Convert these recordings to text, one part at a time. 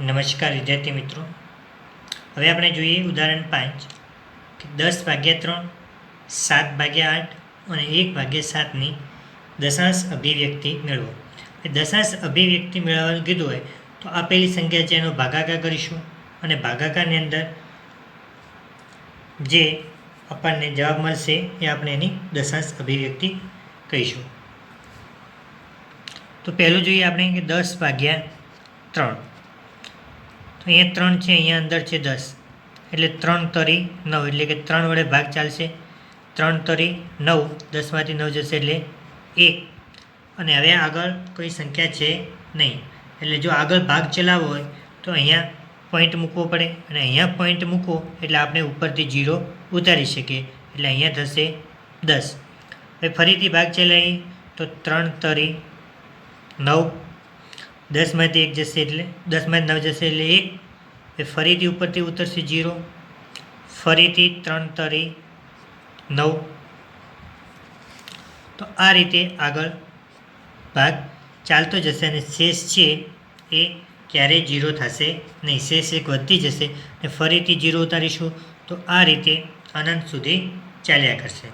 નમસ્કાર વિદ્યાર્થી મિત્રો, હવે આપણે જોઈએ ઉદાહરણ 5 કે 10/3, 7/8 અને 1/7ની દશાંશ અભિવ્યક્તિ મેળવો. એ દશાંશ અભિવ્યક્તિ મેળવવાનું કીધું હોય તો આપેલી સંખ્યા છે એનો ભાગાકાર કરીશું અને ભાગાકારની અંદર જે આપણને જવાબ મળશે એ આપણે એની દશાંશ અભિવ્યક્તિ કહીશું. તો પહેલું જોઈએ આપણે કે 10/3. તો અહીંયા 3 છે, અહીંયા અંદર છે 10, એટલે 3 તરી 9, એટલે કે 3 વડે ભાગ ચાલશે. 3 તરી 9, 10માંથી 9 જશે એટલે 1. અને હવે આગળ કોઈ સંખ્યા છે નહીં, એટલે જો આગળ ભાગ ચલાવવો હોય તો અહીંયા પોઈન્ટ મૂકવો પડે, અને અહીંયા પોઈન્ટ મૂકો એટલે આપણે ઉપરથી 0 ઉતારી શકીએ, એટલે અહીંયા થશે 10. હવે ફરીથી ભાગ ચલાવીએ તો 3 તરી 9, 10માંથી 1 જશે એટલે 10માંથી 9 જશે એટલે 1. એ ફરીથી ઉપરથી ઉતરશે 0, ફરીથી 3 તરી 9. તો આ રીતે આગળ ભાગ ચાલતો જશે અને શેષ છે એ ક્યારેય 0 થશે નહીં, શેષ એક વધતી જશે અને ફરીથી 0 ઉતારીશું. તો આ રીતે અનંત સુધી ચાલ્યા કરશે.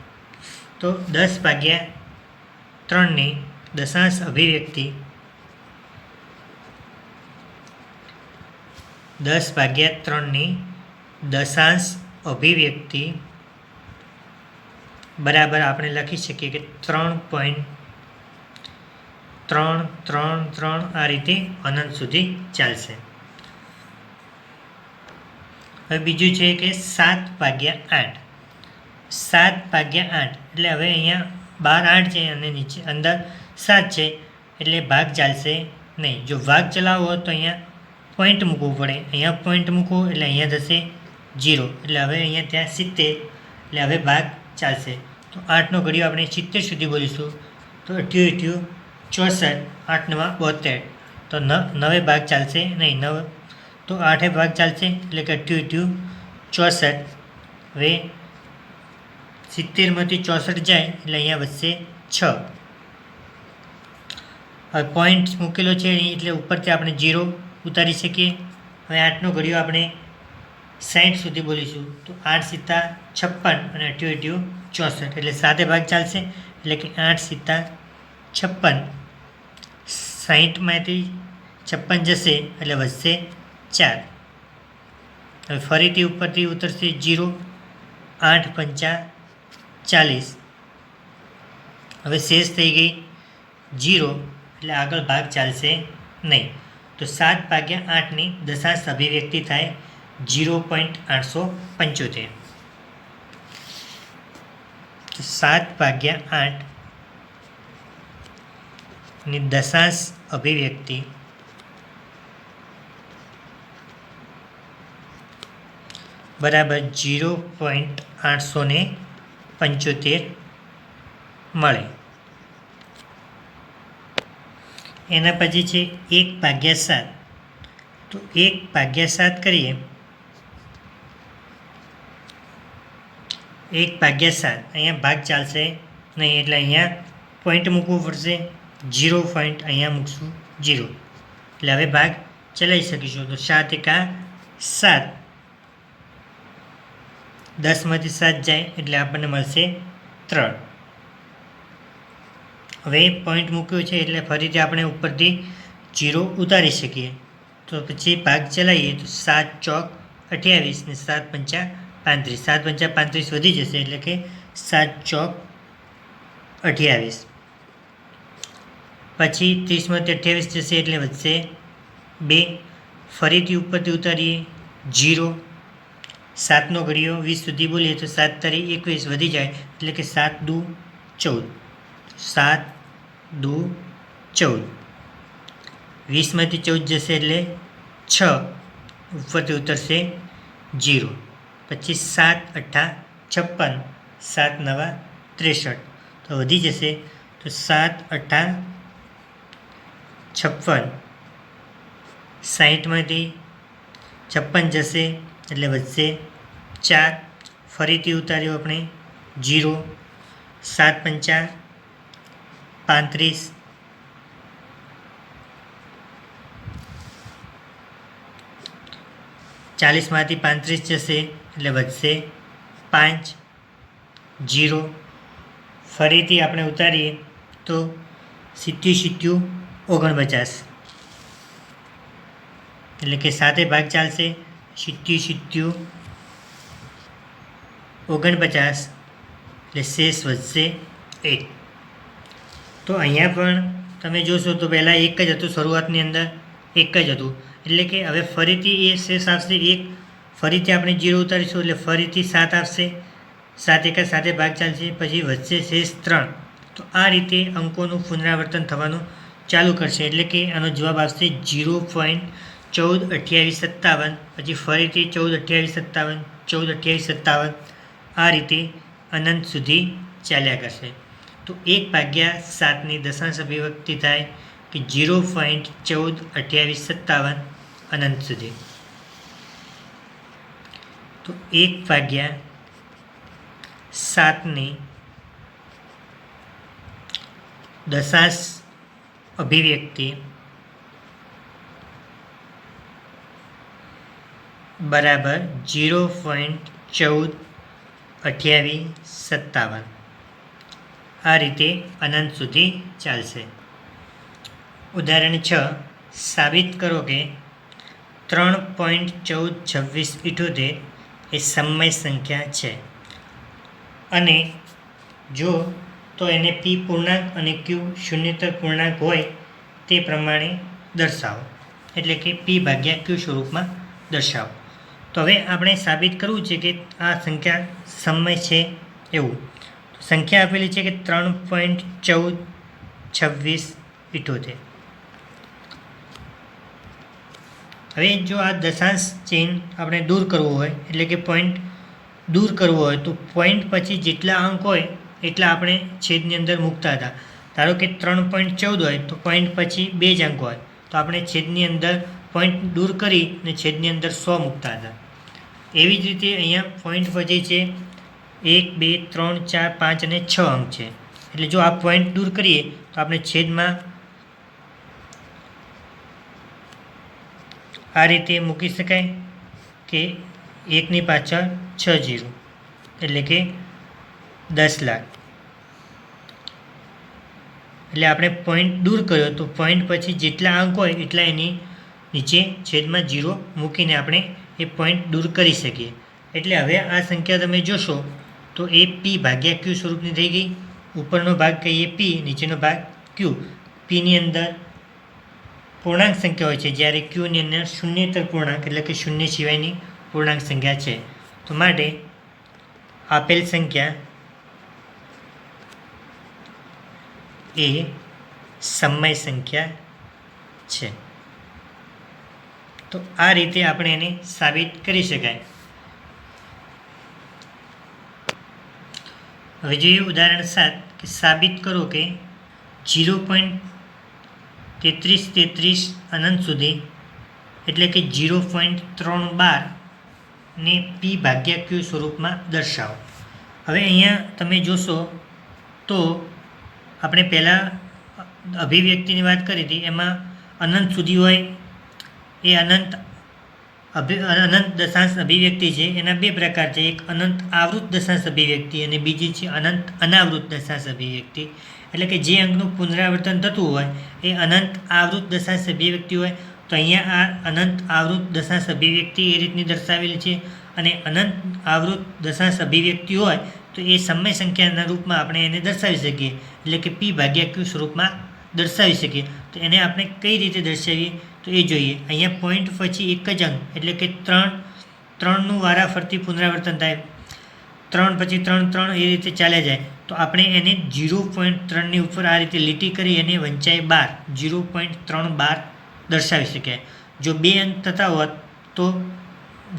તો 10/3ની દશાંશ અભિવ્યક્તિ 10/3ની દશાંશ અભિવ્યક્તિ બરાબર આપણે લખી શકીએ કે 3.333 આ રીતે અનંત સુધી ચાલશે. હવે બીજું છે કે 7/8. 7/8 એટલે હવે અહીંયા બહાર 8 છે અને નીચે અંદર 7 છે, એટલે ભાગ ચાલશે નહીં. જો ભાગ ચલાવવો હોય તો અહીંયા પોઈન્ટ મૂકવું પડે, અહીંયા પોઈન્ટ મૂકો એટલે અહીંયા થશે 0, એટલે હવે અહીંયા ત્યાં 70, એટલે હવે ભાગ ચાલશે. તો 8નો ઘડિયો આપણે 70 સુધી બોલીશું. તો 8 64, 8 9 72, તો 9 ભાગ ચાલશે નહીં, 9 તો 8 ભાગ ચાલશે, એટલે કે 8 64. હવે 70માંથી 64 જાય એટલે અહીંયા વધશે 6. હવે પોઈન્ટ મૂકેલો છે એટલે ઉપરથી આપણે 0 ઉતારી શકીએ. હવે 8નો ઘડિયો આપણે 60 સુધી બોલીશું. તો 8 7 56 અને 8 64, એટલે 7 ભાગ ચાલશે, એટલે કે 8 7 56. 60માંથી 56 જશે એટલે વધશે 4. હવે ફરીથી ઉપરથી ઉતરશે 0, 8 5 40. હવે શેષ થઈ ગઈ 0, એટલે આગળ ભાગ ચાલશે નહીં. તો 7/8ની દશાંશ અભિવ્યક્તિ થાય 0.875. તો 7/8ની દશાંશ અભિવ્યક્તિ બરાબર 0.875 મળે. એના પછી છે 1/7. તો 1/7 કરીએ, 1/7 અહીંયા ભાગ ચાલશે નહીં, એટલે અહીંયા પોઈન્ટ મૂકવું પડશે, 0 પોઈન્ટ અહીંયા મૂકશું 0, એટલે હવે ભાગ ચલાવી શકીશું. તો 7 એકા 7, 10માંથી 7 જાય એટલે આપણને મળશે 3. હવે પોઈન્ટ મૂક્યો છે એટલે ફરીથી આપણે ઉપરથી 0 ઉતારી શકીએ. તો પછી ભાગ ચલાવીએ તો 7 ચોક 28 ને 7 પંચા 35, 7 પંચા 35 વધી જશે, એટલે કે 7 ચોક 28. પછી 30માંથી 28 જશે એટલે વધશે 2. ફરીથી ઉપરથી ઉતારીએ 0, 7નો ઘડિયો 20 સુધી બોલીએ તો 7 તારી 21 વધી જાય, એટલે કે 7 દુ 14, 7 દુ 14. 20માંથી 14 જશે એટલે 6, ઉપરથી ઉતરશે 0. પછી 7 8 56, 7 9 63, તો વધી જશે. તો 7 8 56, 60માંથી 56 જશે એટલે વધશે 4. ફરીથી ઉતાર્યો આપણે 0, 7 પંચા 35, 40માંથી 35 જશે એટલે વધશે 5, 0. ફરીથી આપણે ઉતારીએ તો 70 49, એટલે કે 7 ભાગ ચાલશે. 70 49 એટલે શેષ વધશે 1. તો અહીંયા પણ તમે જોશો તો પહેલાં 1 જ હતું, શરૂઆતની અંદર 1 જ હતું, એટલે કે હવે ફરીથી એ શેષ આવશે 1. ફરીથી આપણે 0 ઉતારીશું એટલે ફરીથી 7 આવશે. 7 એકા 7 ભાગ ચાલશે, પછી વધશે શેષ 3. તો આ રીતે અંકોનું પુનરાવર્તન થવાનું ચાલુ કરશે, એટલે કે આનો જવાબ આવશે 0.142857. પછી ફરીથી 142857, 142857, આ રીતે અનંત સુધી ચાલ્યા કરશે. તો 1/7ની દશાંશ અભિવ્યક્તિ થાય કે 0.142857 અનંત સુધી. તો 1/7ની દશાંશ અભિવ્યક્તિ બરાબર 0.142857. આ રીતે અનંત સુધી ચાલશે. ઉદાહરણ 6, સાબિત કરો કે 3.142678 એ સમય સંખ્યા છે, અને જો તો એને પી પૂર્ણાંક અને ક્યુ શૂન્યતર પૂર્ણાંક હોય તે પ્રમાણે દર્શાવો, એટલે કે પી ભાગ્યા ક્યુ સ્વરૂપમાં દર્શાવો. તો હવે આપણે સાબિત કરવું છે કે આ સંખ્યા સમય છે એવું. સંખ્યા આપેલી છે કે 3.142678. હવે જો આ દશાંશ ચિહ્ન આપણે દૂર કરવું હોય, એટલે કે પોઈન્ટ દૂર કરવો હોય, તો પોઈન્ટ પછી જેટલા અંક હોય એટલા આપણે છેદની અંદર મૂકતા હતા. ધારો કે 3.14 હોય તો પોઈન્ટ પછી 2 જ અંક હોય, તો આપણે છેદની અંદર પોઈન્ટ દૂર કરી અને છેદની અંદર 100 મૂકતા હતા. એવી જ રીતે અહીંયા પોઈન્ટ પછી છે 1, 2, 3, 4, 5 અને 6 અંક છે. એટલે જો આ પોઈન્ટ દૂર કરીએ તો આપણે છેદમાં આ રીતે મૂકી શકાય કે 1ની પાછળ 6 0, એટલે કે 10 લાખ. એટલે આપણે પોઈન્ટ દૂર કર્યો તો પોઈન્ટ પછી જેટલા અંક હોય એટલા એની નીચે છેદમાં 0 મૂકીને આપણે એ પોઈન્ટ દૂર કરી શકીએ. એટલે હવે આ સંખ્યા તમે જોશો તો એ પી ભાગ્યા ક્યુ સ્વરૂપની થઈ ગઈ. ઉપરનો ભાગ કહીએ પી, નીચેનો ભાગ ક્યુ. પીની અંદર પૂર્ણાંક સંખ્યા હોય છે, જ્યારે ક્યુની અંદર શૂન્યતર પૂર્ણાંક, એટલે કે શૂન્ય સિવાયની પૂર્ણાંક સંખ્યા છે. તો માટે આપેલ સંખ્યા એ સમય સંખ્યા છે. તો આ રીતે આપણે એને સાબિત કરી શકાય. હવે જોઈએ ઉદાહરણ 7 કે સાબિત કરો કે 0.3333 અનંત સુધી, એટલે કે 0.312 ને પી ભાગ્યા ક્યુ સ્વરૂપમાં દર્શાવો. હવે અહીંયા તમે જોશો તો આપણે પહેલાં અભિવ્યક્તિની વાત કરી હતી, એમાં અનંત સુધી હોય એ અનંત દશાંશ અભિવ્યક્તિ છે. એના 2 પ્રકાર છે, એક અનંત આવૃત દશાંશ અભિવ્યક્તિ અને બીજી છે અનંત અનાવૃત દશાંશ અભિવ્યક્તિ. એટલે કે જે અંકનું પુનરાવર્તન થતું હોય એ અનંત આવૃત દશાંશ અભિવ્યક્તિ હોય. તો અહીંયા આ અનંત આવૃત દશાંશ અભિવ્યક્તિ એ રીતની દર્શાવેલી છે, અને અનંત આવૃત દશાંશ અભિવ્યક્તિ હોય તો એ સમય સંખ્યાના રૂપમાં આપણે એને દર્શાવી શકીએ, એટલે કે પી ભાગ્યા ક્યુ સ્વરૂપમાં દર્શાવી શકીએ. તો એને આપણે કઈ રીતે દર્શાવીએ તો એ જોઈએ. અહીંયા પોઈન્ટ પછી એક જ અંક, એટલે કે 3નું વારાફરતી પુનરાવર્તન થાય, 3 પછી 3 3 એ રીતે ચાલ્યા જાય. તો આપણે એને 0.3ની ઉપર આ રીતે લીટી કરી અને વંચાઈ 12 0.312 દર્શાવી શકાય. જો 2 અંક થતા હોત તો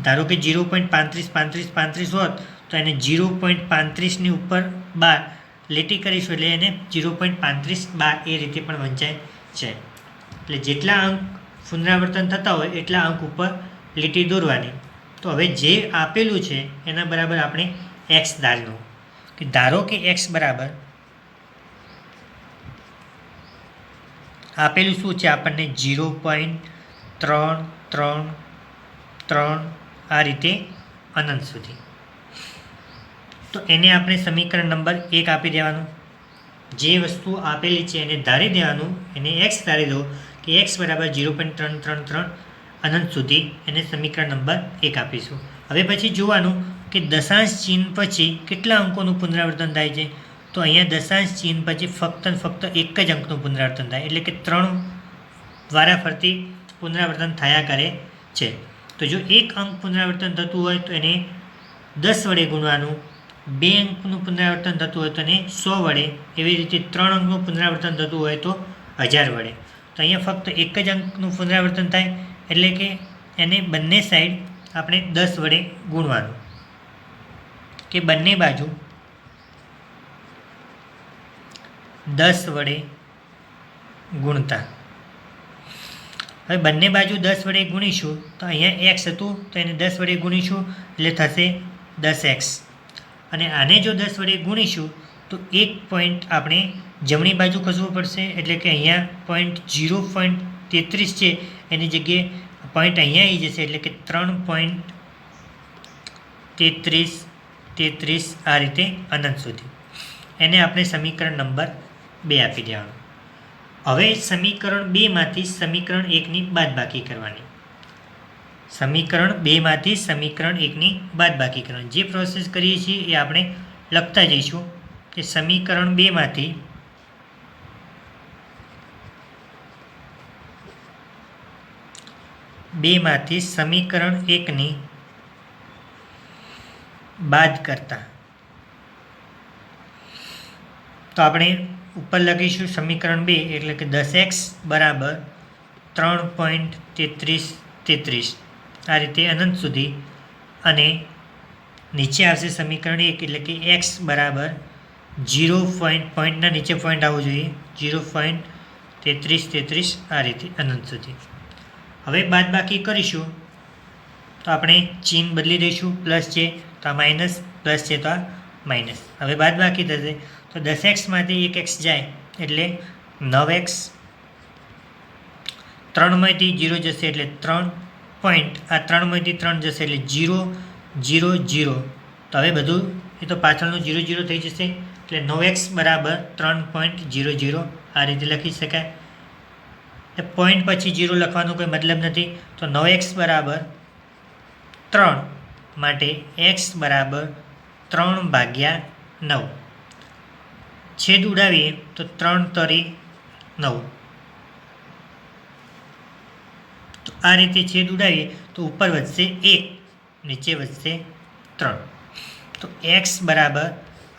ધારો કે 0.35 હોત તો એને 0.35ની ઉપર 12 લીટી કરીશું, એટલે એને 0.3512 એ રીતે પણ વંચાય છે. એટલે જેટલા અંક પુનરાવર્તન થતા હોય એટલા અંક ઉપર લીટી દોરવાની. તો હવે જે આપેલું છે એના બરાબર આપણે એક્સ ધારવું, કે ધારો કે એક્સ બરાબર આપેલું શું છે આપણને 0.333 આ રીતે અનંત સુધી. તો એને આપણે સમીકરણ નંબર 1 આપી દેવાનું. જે વસ્તુ આપેલી છે એને ધારી દેવાનું, એને એક્સ ધારી દો કે એક્સ બરાબર 0.333 અનંત સુધી, એને સમીકરણ નંબર 1 આપીશું. હવે પછી જોવાનું કે દશાંશ ચિહ્ન પછી કેટલા અંકોનું પુનરાવર્તન થાય છે. તો અહીંયા દશાંશ ચિહ્ન પછી ફક્ત એક જ અંકનું પુનરાવર્તન થાય, એટલે કે 3 વારાફરતી પુનરાવર્તન થયા કરે છે. તો જો એક અંક પુનરાવર્તન થતું હોય તો એને 10 વડે ગુણવાનું, 2 અંકનું પુનરાવર્તન થતું હોય તો એને 100 વડે, એવી રીતે 3 અંકનું પુનરાવર્તન થતું હોય તો 1000 વડે. તો અહીંયા ફક્ત એક જ અંકનું પુનરાવર્તન થાય, એટલે કે એને બંને સાઈડ આપણે 10 વડે ગુણવાનું, કે બંને બાજુ 10 વડે ગુણતા. હવે બંને બાજુ 10 વડે ગુણીશું તો અહીંયા એક્સ હતું તો એને 10 વડે ગુણીશું એટલે થશે 10x. અને આને જો 10 વડે ગુણીશું તો એક પોઈન્ટ આપણે જમણી બાજુ ખસવું પડશે, એટલે કે અહીંયા પોઈન્ટ 0.33 છે એની જગ્યાએ પોઈન્ટ અહીંયા આવી જશે, એટલે કે 3.33 આ રીતે અનંત સુધી. એને આપણે સમીકરણ નંબર 2 આપી દેવાનું. હવે સમીકરણ 2 માંથી સમીકરણ 1ની બાદબાકી કરવાની. સમીકરણ 2 માંથી સમીકરણ 1ની બાદબાકી કરવાની. જે પ્રોસેસ કરીએ છીએ એ આપણે લખતા જઈશું કે સમીકરણ 2 માંથી સમીકરણ 1ની બાદ કરતા. તો આપણે ઉપર લખીશું સમીકરણ 2 એટલે કે 10x બરાબર 3.33 આ રીતે અનંત સુધી, અને નીચે આવશે સમીકરણ 1 એટલે કે x બરાબર 0. પોઈન્ટના નીચે પોઈન્ટ આવવો જોઈએ 0.33 આ રીતે અનંત સુધી. હવે બાદબાકી કરીશું તો આપણે ચિહ્ન બદલી દઈશું, પ્લસ છે તો આ માઇનસ, પ્લસ છે તો આ માઇનસ. હવે બાદબાકી થશે તો 10x માંથી 1x જાય એટલે 9x, 3માંથી 0 જશે એટલે 3 પોઈન્ટ, આ 3માંથી 3 જશે એટલે 0, 0, 0. તો હવે બધું એ તો પાછળનું 0, 0 થઈ જશે, એટલે 9x બરાબર 3.00 આ રીતે લખી શકાય. પોઈન્ટ પછી 0 લખવાનો કોઈ મતલબ નથી. તો 9x બરાબર 3 માટે x બરાબર 3/9. છેદ ઉડાવીએ તો 3 તરી 9. તો આ રીતે છેદ ઉડાવીએ તો ઉપર વધશે 1, નીચે વધશે 3. તો x બરાબર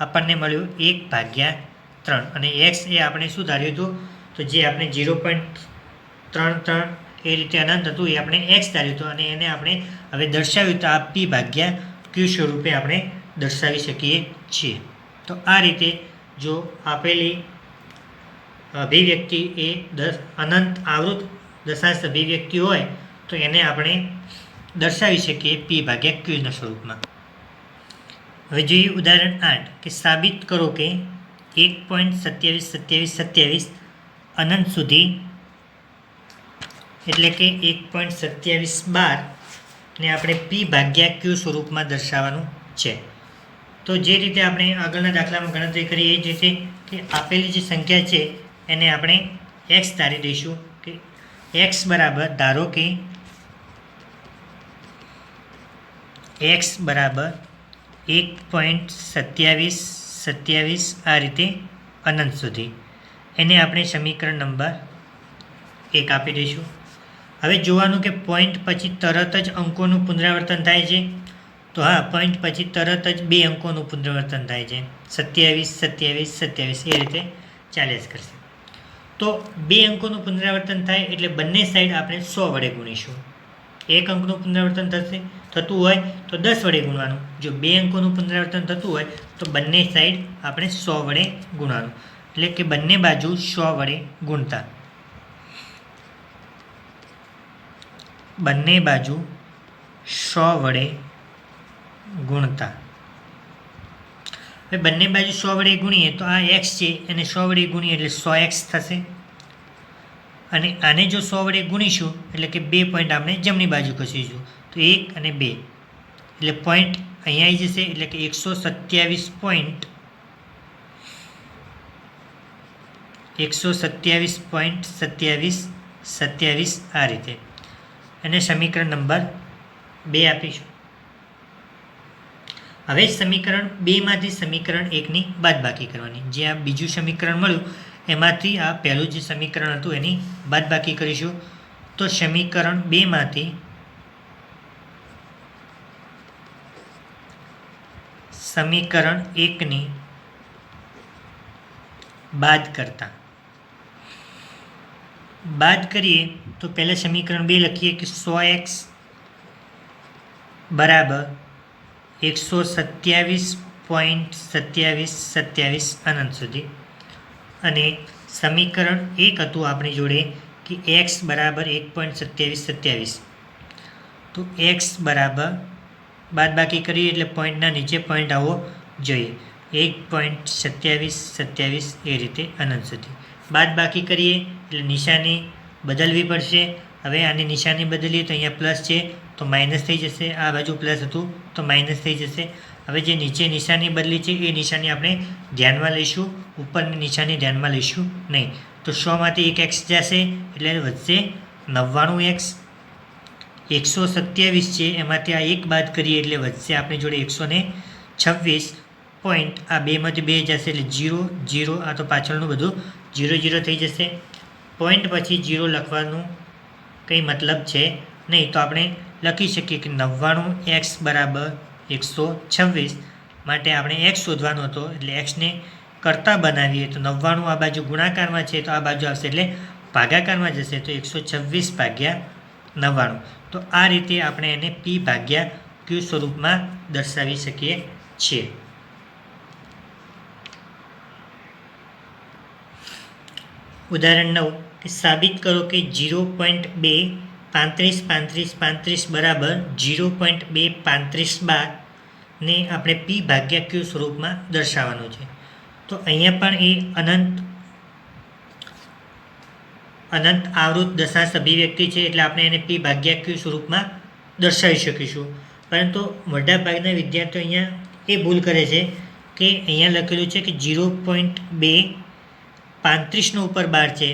આપણને મળ્યું 1/3, અને x એ આપણે શું ધાર્યું હતું, તો જે આપણે 0.33 એ રીતે અનંત હતું એ આપણે x ધાર્યું હતું, અને એને આપણે હવે દર્શાવ્યું તો આ p/q સ્વરૂપે આપણે દર્શાવી શકીએ છીએ. તો આ રીતે જો આપેલી અભિવ્યક્તિ એ અનંત આવૃત દશાંશ અભિવ્યક્તિ હોય તો એને આપણે દર્શાવી શકીએ p/qના સ્વરૂપમાં. હવે જોઈએ ઉદાહરણ 8 કે સાબિત કરો કે 1.272727 અનંત સુધી, એટલે કે 1.2712 ને આપણે p/q સ્વરૂપમાં દર્શાવવાનું છે. તો જે રીતે આપણે આગળના દાખલામાં ગણતરી કરીએ એ જ રીતે કે આપેલી જે સંખ્યા છે એને આપણે x ધારી દઈશું કે x બરાબર, ધારો કે x બરાબર 1.2727 આ રીતે અનંત સુધી, એને આપણે સમીકરણ નંબર 1 આપી દઈશું. હવે જોવાનું કે પોઈન્ટ પછી તરત જ અંકોનું પુનરાવર્તન થાય છે. તો હા, પોઈન્ટ પછી તરત જ 2 અંકોનું પુનરાવર્તન થાય છે, 27, 27, 27 એ રીતે ચાલ્યા જ કરશે. તો 2 અંકોનું પુનરાવર્તન થાય એટલે બંને સાઈડ આપણે 100 વડે ગુણીશું. 1 અંકનું પુનરાવર્તન થતું હોય તો 10 વડે ગુણવાનું. જો 2 અંકોનું પુનરાવર્તન થતું હોય તો બંને સાઈડ આપણે 100 વડે ગુણવાનું, એટલે કે બંને બાજુ 100 વડે ગુણતા. બંને બાજુ 100 વડે ગુણતા. હવે બંને બાજુ 100 વડે ગુણીએ તો આ x છે એને 100 વડે ગુણીએ એટલે 100x થશે, અને આને જો 100 વડે ગુણીશું એટલે કે 2 પોઈન્ટ આપણે જમણી બાજુ ખસીશું તો 1 અને 2, એટલે પોઈન્ટ અહીંયા આવી જશે, એટલે કે 127.27 આ રીતે. અને સમીકરણ નંબર 2 આપીશું. હવે સમીકરણ 2માંથી સમીકરણ 1ની બાદબાકી કરવાની. જે આ બીજું સમીકરણ મળ્યું એમાંથી આ પહેલું જે સમીકરણ હતું એની બાદબાકી કરીશું. તો સમીકરણ 2માંથી સમીકરણ 1ની બાદ કરીએ તો પહેલાં સમીકરણ 2 લખીએ કે 100x બરાબર 127.27 અનંત સુધી. અને સમીકરણ 1 હતું આપણી જોડે કે x બરાબર 1.27. તો x બરાબર બાદબાકી કરીએ એટલે પોઈન્ટના નીચે પોઈન્ટ આવવો જોઈએ, 1.27 એ રીતે અનંત સુધી. બાદબાકી કરીએ એટલે નિશાની બદલવી પડશે. હવે આની નિશાની બદલીએ તો અહીંયા પ્લસ છે તો માઇનસ થઈ જશે, આ બાજુ પ્લસ હતું તો માઇનસ થઈ જશે. હવે જે નીચે નિશાની બદલી છે એ નિશાની આપણે ધ્યાનમાં લઈશું, ઉપરની નિશાની ધ્યાનમાં લઈશું નહીં. તો 100માંથી એક એક્સ જશે એટલે વધશે 99x. 127 છે એમાંથી આ એક બાદ કરીએ એટલે વધશે આપણી જોડે 126 પોઈન્ટ. આ 2માંથી 2 જશે એટલે 0 0, આ તો પાછળનું બધું 0 0 થઈ જશે. પોઈન્ટ પછી 0 લખવાનું કંઈ મતલબ છે નહીં, તો આપણે લખી શકીએ કે 99x બરાબર 126. માટે આપણે x શોધવાનો હતો એટલે xને કરતા બનાવીએ તો 99 આ બાજુ ગુણાકારમાં છે તો આ બાજુ આવશે એટલે ભાગાકારમાં જશે, તો 126/99. તો આ રીતે આપણે એને p/q સ્વરૂપમાં દર્શાવી શકીએ છીએ. ઉદાહરણ 9 કે સાબિત કરો કે 0.2 બરાબર 0.235 ને આપણે p/q સ્વરૂપમાં દર્શાવવાનું છે. તો અહીંયા પણ એ અનંત આવૃત દશાંશ અભિવ્યક્તિ છે એટલે આપણે એને p/q સ્વરૂપમાં દર્શાવી શકીશું. પરંતુ મોટાભાગના વિદ્યાર્થીઓ અહીંયા એ ભૂલ કરે છે કે અહીંયા લખેલું છે કે 0.235 ઉપર 12 છે,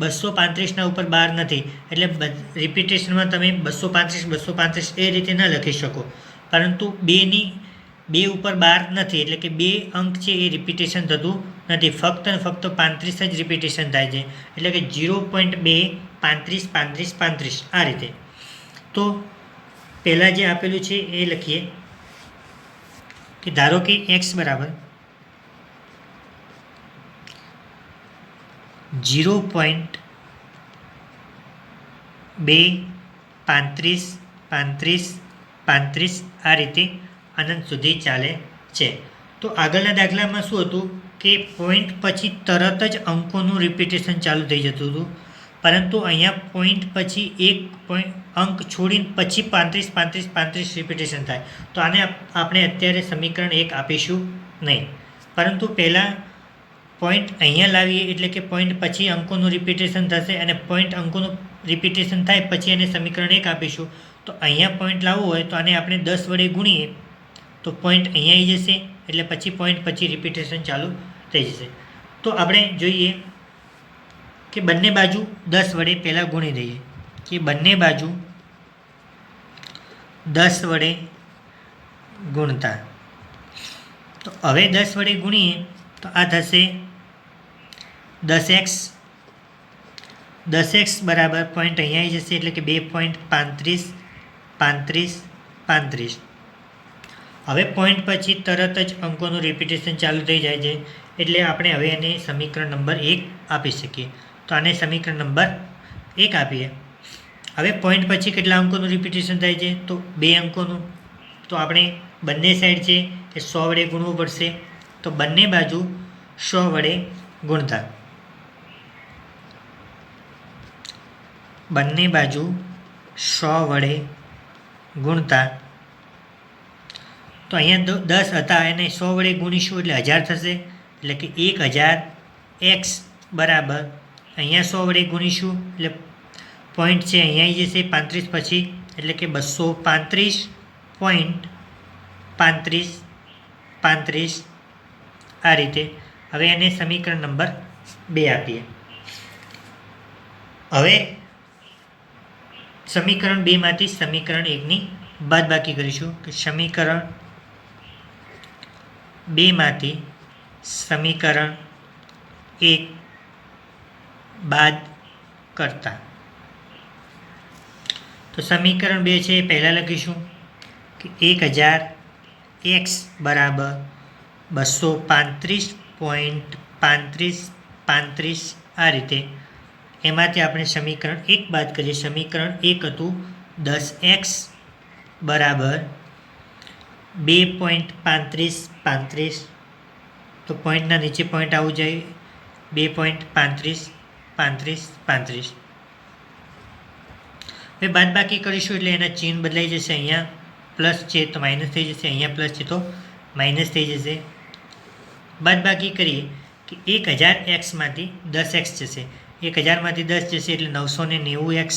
235 ઉપર 12 નથી. એટલે રિપીટેશનમાં તમે 235 એ રીતે ન લખી શકો, પરંતુ 2 ઉપર 12 નથી એટલે કે 2 અંક છે એ રિપીટેશન થતું નથી, ફક્ત ને ફક્ત 35 જ રિપીટેશન થાય છે. એટલે કે 0.2 આ રીતે. તો પહેલાં જે આપેલું છે એ લખીએ કે ધારો કે x બરાબર 0.235 આ રીતે અનંત સુધી ચાલે છે. તો આગળના દાખલામાં શું હતું કે પોઈન્ટ પછી તરત જ અંકોનું રિપીટેશન ચાલુ થઈ જતું હતું, પરંતુ અહીંયા પોઈન્ટ પછી એક અંક છોડીને પછી 35 રિપીટેશન થાય. તો આને આપણે અત્યારે સમીકરણ 1 આપીશું નહીં, પરંતુ પહેલાં પોઈન્ટ અહીંયા લાવીએ એટલે કે પોઈન્ટ પછી અંકોનું રિપીટેશન થશે અને પોઈન્ટ અંકોનું રિપીટેશન થાય પછી એને સમીકરણ 1 આપીશું. તો અહીંયા પોઈન્ટ લાવવું હોય તો આને આપણે 10 વડે ગુણીએ તો પોઈન્ટ અહીંયા આવી જશે, એટલે પછી પોઈન્ટ પછી રિપીટેશન ચાલુ થઈ જશે. તો આપણે જોઈએ કે બંને બાજુ 10 વડે પહેલાં ગુણી દઈએ કે બંને બાજુ 10 વડે ગુણતા. તો હવે 10 વડે ગુણીએ તો આ થશે 10x બરાબર પોઈન્ટ અહીંયા આવી જશે એટલે કે 2.35. હવે પોઈન્ટ પછી તરત જ અંકોનું રિપીટેશન ચાલુ થઈ જાય છે એટલે આપણે હવે એને સમીકરણ નંબર 1 આપી શકીએ. તો આને સમીકરણ નંબર 1 આપીએ. હવે પોઈન્ટ પછી કેટલા અંકોનું રિપીટેશન થાય છે તો 2 અંકોનું. તો આપણે બંને સાઈડ છે એ 100 વડે ગુણવું પડશે. તો બંને બાજુ 100 વડે ગુણતા તો અહીંયા 10 હતા એને 100 વડે ગુણીશું એટલે 1000 થશે, એટલે કે 1000x બરાબર અહીંયા 100 વડે ગુણીશું એટલે પોઈન્ટ છે અહીંયા આવી જશે 35 પછી એટલે કે 235.35 35 35 આ રીતે. હવે એને સમીકરણ નંબર 2 આપીએ. હવે સમીકરણ 2 માંથી સમીકરણ 1ની બાદબાકી કરીશું કે સમીકરણ 2 માંથી સમીકરણ 1 બાદ કરતા. તો સમીકરણ 2 છે એ પહેલાં લખીશું કે 1000x બરાબર 235.35 આ રીતે. એમાંથી આપણે સમીકરણ 1 બાદ કરીએ. સમીકરણ 1 હતું 10x બરાબર 2.35. તો પોઈન્ટના નીચે પોઈન્ટ આવવું જોઈએ. 2.35. હવે બાદબાકી કરીશું એટલે એના ચિહ્ન બદલાઈ જશે. અહીંયા પ્લસ છે તો માઇનસ થઈ જશે, અહીંયા પ્લસ છે તો માઇનસ થઈ જશે. બાદબાકી કરીએ કે 1000xમાંથી 10x જશે. 1000માંથી 10 જશે એટલે 990x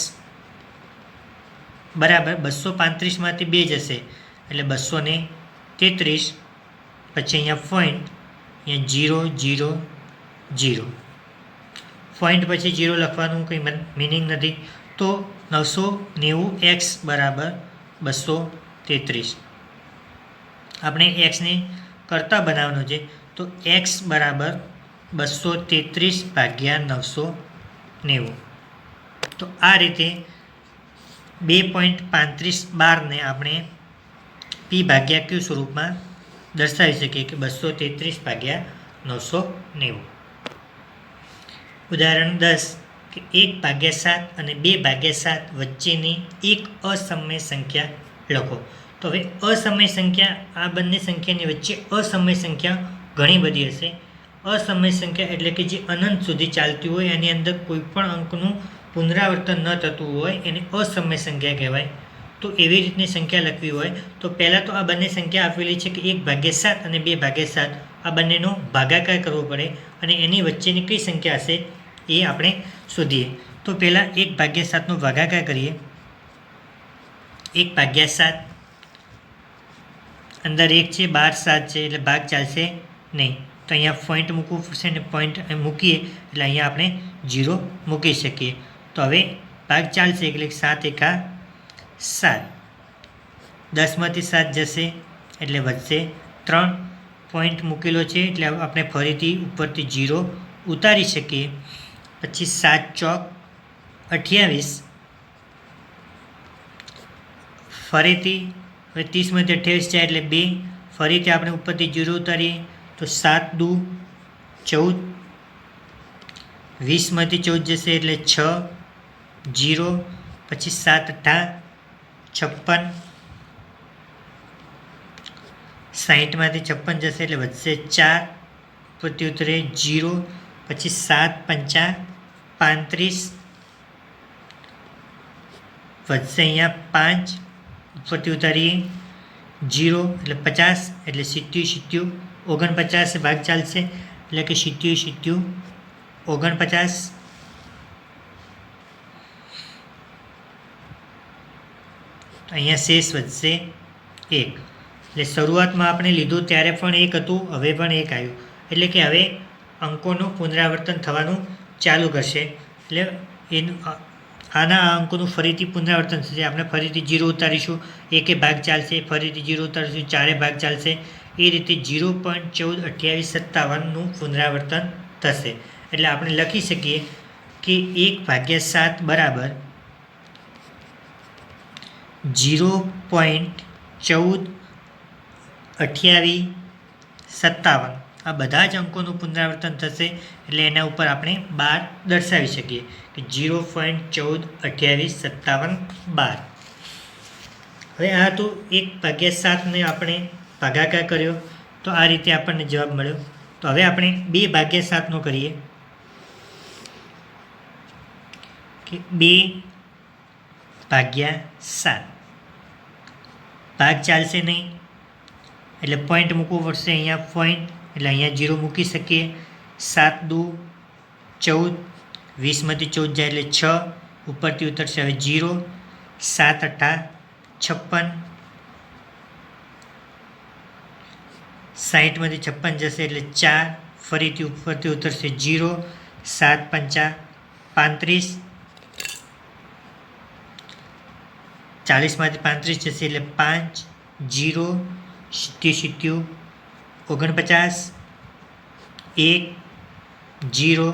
બરાબર 235માંથી 2 જશે એટલે 233. પછી અહીંયા પોઈન્ટ, અહીંયા 0 0 0 પોઈન્ટ પછી 0 લખવાનું કંઈ મિનિંગ નથી. તો 990x બરાબર 233. આપણે એક્સને કરતા બનાવવાનો છે તો x બરાબર 233 ભાગ્યા 990. તો આ રીતે 2.35 આપણે પી ભાગ્યા ક્યુ સ્વરૂપમાં દર્શાવી શકીએ કે 233 ભાગ્યા 990. ઉદાહરણ 10 કે 1/7 અને 2/7 વચ્ચેની એક અસમય સંખ્યા લખો. તો હવે અસમય સંખ્યા, આ બંને સંખ્યાની વચ્ચે અસમય સંખ્યા ઘણી બધી હશે. અસમય સંખ્યા એટલે કે જે અનંત સુધી ચાલતી હોય, એની અંદર કોઈ પણ અંકનું પુનરાવર્તન ન થતું હોય એને અસમય સંખ્યા કહેવાય. તો એવી રીતની સંખ્યા લખવી હોય તો પહેલાં તો આ બંને સંખ્યા આપેલી છે કે 1/7 અને 2/7, આ બંનેનો ભાગાકાર કરવો પડે અને એની વચ્ચેની કઈ સંખ્યા હશે એ આપણે શોધીએ. તો પહેલાં 1/7નો ભાગાકાર કરીએ. 1/7 અંદર 1 છે, બહાર 7 છે એટલે ભાગ ચાલશે નહીં. તો અહીંયા પોઈન્ટ મૂકવું પડશે અને પોઈન્ટ મૂકીએ એટલે અહીંયા આપણે 0 મૂકી શકીએ. તો હવે ભાગ ચાલશે એટલે 7 × 7. 10માંથી 7 જશે એટલે વધશે 3. પોઈન્ટ મૂકેલો છે એટલે આપણે ફરીથી ઉપરથી 0 ઉતારી શકીએ. પછી 7 ચોક 28. ફરીથી હવે 30માંથી 28 જાય એટલે 2. ફરીથી આપણે ઉપરથી 0 ઉતારીએ તો 7 દુ 14. 20માંથી 14 જશે એટલે 6 0. પછી 7 × 56. 60માંથી 56 જશે એટલે વધશે 4. ઉપરથી ઉતરે 0. પછી 7 × 5 = 35. વધશે અહીંયા 5. ઉપરથી ઉતારીએ 0 એટલે 50 એટલે 70 49 ભાગ ચાલશે એટલે કે 70 49. અહીંયા શેષ વધશે 1. એટલે શરૂઆતમાં આપણે લીધું ત્યારે પણ 1 હતું, હવે પણ 1 આવ્યું. એટલે કે હવે અંકોનું પુનરાવર્તન થવાનું ચાલુ કરશે. એટલે આના અંકોનું ફરીથી પુનરાવર્તન થશે. આપણે ફરીથી 0 ઉતારીશું, 1 ભાગ ચાલશે, ફરીથી 0 ઉતારીશું, 4 ભાગ ચાલશે. એ રીતે 0.142857નું પુનરાવર્તન થશે. એટલે આપણે લખી શકીએ કે 1/7 બરાબર 0.142857. આ બધા જ અંકોનું પુનરાવર્તન થશે એટલે એના ઉપર આપણે 12 દર્શાવી શકીએ કે 0.142857 12. હવે આ તો 1/7ને આપણે ભાગાકાર કર્યો તો આ રીતે આપણને જવાબ મળ્યો. તો હવે આપણે 2/7નો કરીએ કે 2/7 ભાગ ચાલશે નહીં એટલે પોઈન્ટ મૂકવું પડશે. અહીંયા પોઈન્ટ એટલે અહીંયા 0 મૂકી શકીએ. 7 દુ 14. 20માંથી 14 જાય એટલે 6. ઉપરથી ઉતરશે હવે 0. 7 × 8 = 56. 60માંથી 56 જશે એટલે 4, ફરીથી ઉપરથી ઉતરશે 0, 7 પંચા 35, 40માંથી 35 જશે એટલે 5, 0, 70, 49, 1, 0,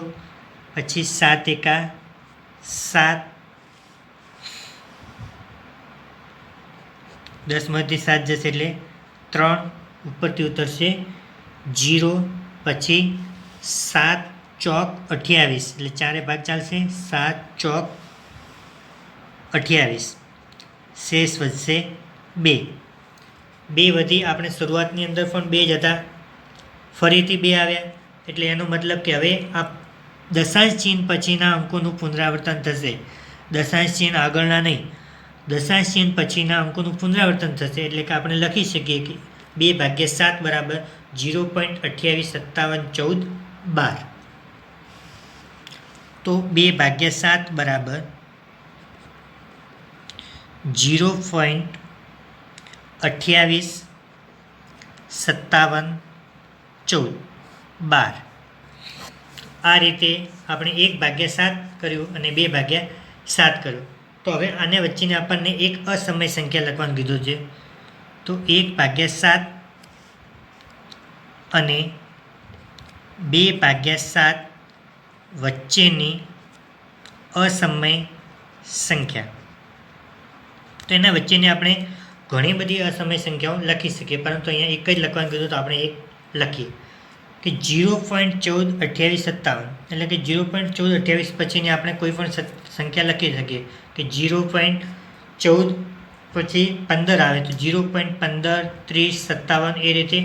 પછી 7 એકા 7, 10માંથી 7 જશે એટલે 3, ઉપરથી ઉતરશે 0, પછી 7 ચોક 28 એટલે 4 ભાગ ચાલશે, 7 ચોક 28, શેષ વધશે 2 વધી. આપણે શરૂઆતની અંદર પણ 2 જ હતા, ફરીથી 2 આવ્યા એટલે એનો મતલબ કે હવે આ દશાંશ ચિહ્ન પછીના અંકોનું પુનરાવર્તન થશે, દશાંશ ચિહ્ન આગળના નહીં, દશાંશ ચિહ્ન પછીના અંકોનું પુનરાવર્તન થશે. એટલે કે આપણે લખી શકીએ કે 2/7 બરાબર 0.285714, તો 2/7 બરાબર 0.285714. આ રીતે આપણે 1/7 કર્યું અને 2/7 કર્યું. તો હવે આને વચ્ચેને આપણને એક અસમય સંખ્યા લખવાનું કીધું છે, તો 1/7 અને 2/7 વચ્ચેની અસમય સંખ્યા. તો એના વચ્ચેની આપણે ઘણી બધી અસમય સંખ્યાઓ લખી શકીએ, પરંતુ અહીંયા એક જ લખવાનું કીધું તો આપણે એક લખીએ કે 0.142857, એટલે કે 0.1428 પછીની આપણે કોઈ પણ સંખ્યા લખી શકીએ કે 0.14 પછી 15 આવે તો 0.15, 30, 57 એ રીતે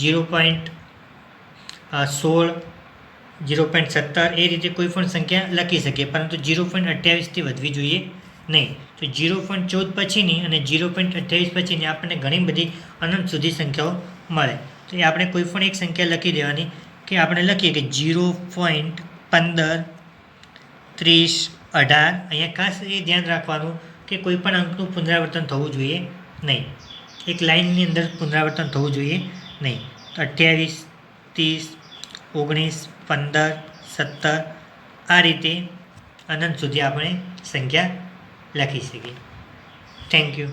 0.16, 0.17 એ રીતે કોઈ પણ સંખ્યા લખી શકીએ, પરંતુ 0.28થી વધવી જોઈએ નહીં. તો 0.14 પછીની અને 0.28 પછીની આપણને ઘણી બધી અનંત સુધી સંખ્યાઓ મળે. તો એ આપણે કોઈ પણ એક સંખ્યા લખી દેવાની કે આપણે લખીએ કે 0.15, 30, 18. અહીંયા ખાસ એ ધ્યાન રાખવાનું કે કોઈ પણ અંકનું પુનરાવર્તન થવું જોઈએ નહીં, એક લાઇનની અંદર પુનરાવર્તન થવું જોઈએ નહીં. તો 28, 30, 19, 15, 17 આ રીતે અનંત સુધી આપણે સંખ્યા લખી શકીએ. Thank you.